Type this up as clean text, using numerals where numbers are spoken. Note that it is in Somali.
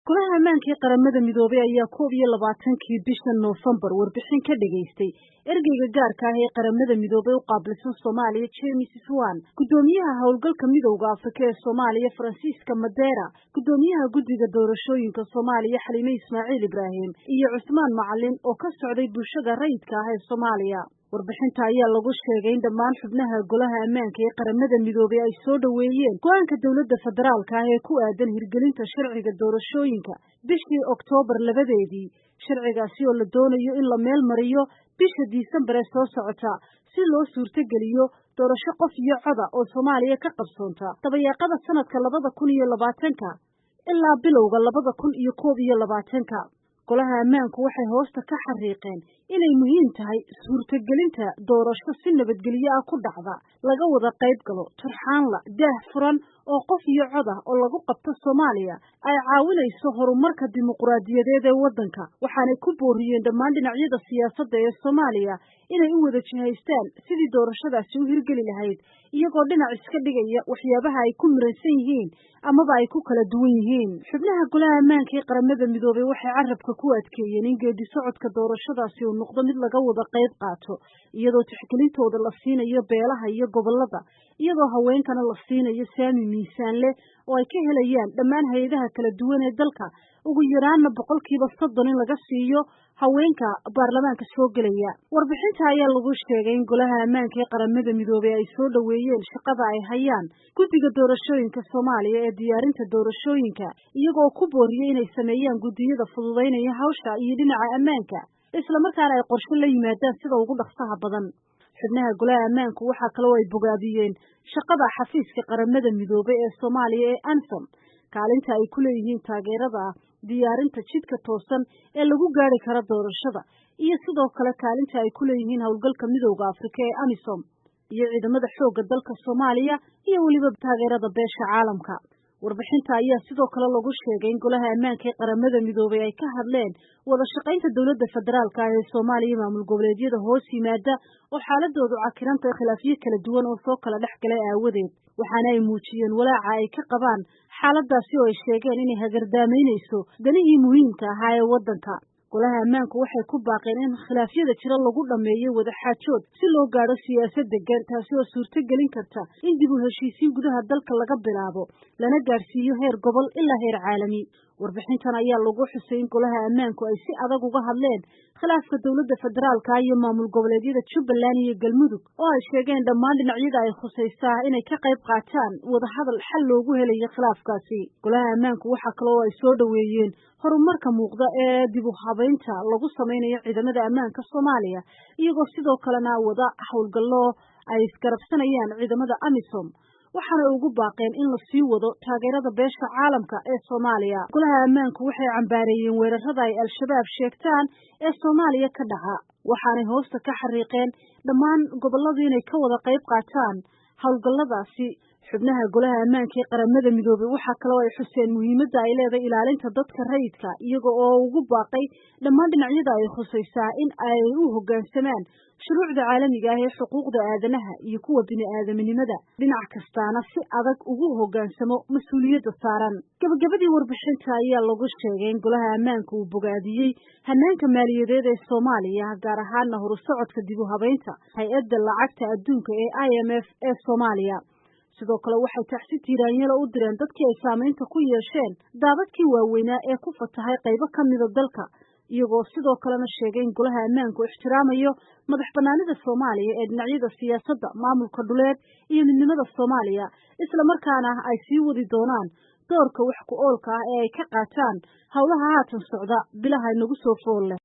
Golaha ammaanka ee qaramada midoobay ayaa 21kii bishan Noofambar warbixin ka dhageystay ergeyga gaarka ah ee qaramada midoobay u qaabilsan Soomaaliya James Swan, gudoomiyaha howlgalka midowga Afrika ee Soomaaliya Francisca Madera, gudoomiyaha guddiga doorashooyinka Soomaaliya Xaliime Ismaaciil Ibraahim iyo Cusmaan Macalin oo ka socday bulshada rayidka ah ee Soomaaliya. Warbixinta ayaa lagu sheegay in dhammaan xubnaha golaha ammaanka ee qaramada midoobay ay soo dhaweeyeen go'aanka dawladda federaalka ah ee ku aadan hirgelinta sharciga doorashooyinka bishii Oktoobar 2 sharcigaasi oo la doonayo in la meel mariyo bisha Diisembar ee soo socota si loo suurtageliyo doorasho qof iyo cod ah oo Soomaaliya ka qabsoonta dabayaaqada sanadka 2020 ilaa bilowga 2021. Golaha ammaanku waxay hoosta ka xariiqeen inay muhiim tahay suurtagelinta doorasho si nabadgelyo ah ku dhacda laga wada qayb galo turxaanla daah furan oo qof iyo cod ah oo lagu qabto Soomaaliya ay caawinayso horumarka dimuqraadiyadeed ee waddanka, waxaanay ku booriyeen dhammaan dhinacyada siyaasadda ee Soomaaliya inay u wada jihaystaan sidii doorashadaasi u hirgeli lahayd iyagoo dhinac iska dhigaya waxyaabaha ay ku miransan yihiin amaba ay ku kala duwan yihiin. Xubnaha golaha ammaanka ee qaramada midoobay waxay carabka ku adkeeyeen in geedi socodka doorashadaasi uu noqdo mid laga wada qayb qaato iyadoo tixgelintooda la siinayo beelaha iyo gobolada, iyadoo haweenkana la siinayo saami miisaan leh oo ay ka helayaan dhammaan hay'adaha kala duwan ee dalka, ugu yaraana 30% in laga siiyo haweenka baarlamaanka soo gelaya. Warbixinta ayaa lagu sheegay in golaha ammaanka ee qaramada midoobay ay soo dhaweeyeen shaqada ay hayaan guddiga doorashooyinka Soomaaliya ee diyaarinta doorashooyinka, iyagoo ku booriyay inay sameeyaan guddiyada fududeynaya hawsha iyo dhinaca ammaanka, isla markaana ay qorshe la yimaadaan sida ugu dhaqsaha badan. Xubnaha golaha ammaanku waxa kale oo ay bogaadiyeen shaqada xafiiska qaramada midoobay ee Soomaaliya ee ANSOM, kaalinta ay ku leeyihiin taageerada diyaarinta jidka toosan ee lagu gaari karo doorashada, iyo sidoo kale kaalinta ay ku leeyihiin howlgalka midowga Afrika ee AMISOM iyo ciidamada xoogga dalka Soomaaliya iyo waliba taageerada beesha caalamka. Warbixinta ayaa sidoo kale lagu sheegay in golaha ammaanka ee qaramada midoobay ay ka hadleen wada shaqaynta dawladda federaalka ah ee Soomaaliya maamul goboleedyada hoos yimaada oo xaaladoodu cakiranta khilaafyo kala duwan oo soo kala dhexgalay aawadeed, waxaana ay muujiyeen walaaca ay ka qabaan xaaladaasi oo ay sheegeen inay hagardaameynayso danihii muhiimka ahaa ee waddanka. Golaha ammaanku waxay ku baaqeen in khilaafyada jira lagu dhameeyo wada xaajood si loo gaaro siyaasad degan, taasi oo suurtagelin karta in dib u heshiisiin gudaha dalka laga bilaabo lana gaarsiiyo heer gobol ilaa heer caalami. Warbixintan ayaa lagu xusay in golaha ammaanku ay si adag uga hadleen khilaafka dawladda federaalka iyo maamul goboleedyada Jubbaland iyo Galmudug oo ay sheegeen dhammaan dhinacyada ay khusaysaa inay ka qayb qaataan wada hadal xal loogu helayo khilaafkaasi. Golaha ammaanku waxa kale oo ay soo dhaweeyeen horumarka muuqda ee dib u habeynta lagu sameynayo ciidamada ammaanka Soomaaliya, iyagoo sidoo kalena wada howlgallo ay isgarabsanayaan ciidamada AMISOM, waxaana ugu baaqeen in la sii wado taageerada beesha caalamka ee Soomaaliya. Golaha ammaanku waxay cambaareeyeen weerarada ay Al-Shabaab sheegtaan ee Soomaaliya ka dhaca, waxaanay hoosta ka xariiqeen dhammaan gobolada inay ka wada qayb qaataan howlgalladaasi. Xubnaha golaha ammaanka ee qaramada midoobay waxa kale oo ay xuseen muhiimadda ay leedahay ilaalinta dadka rayidka, iyaga oo ugu baaqay dhammaan dhinacyada ay khusaysaa in ay u hoggaansamaan shuruucda caalamiga ah ee xuquuqda aadanaha iyo kuwa bini'aadamnimada, dhinac kastaana si adag ugu hoggaansamo mas'uuliyadda saaran. Gabagabadii warbixinta ayaa lagu sheegay in golaha ammaanka uu bogaadiyey hanaanka maaliyadeed ee Soomaaliya, gaar ahaana horusocodka dib u habeynta hay'adda lacagta adduunka ee IMF ee Soomaaliya. Sidoo kale waxay tacsi tiiraanyada u direen dadkii ay saamaynta ku yeesheen daadadkii waaweynaa ee ku fatahay qaybo ka mida dalka, iyagoo sidoo kalena sheegay in golaha ammaanku ixtiraamayo madax bannaanida Soomaaliya ee dhinacyada siyaasadda, maamulka dhuleed iyo midnimada Soomaaliya, isla markaana ay sii wadi doonaan doorka wax ku oolka ah ee ay ka qaataan howlaha haatan socda bilaha inagu soo fool leh.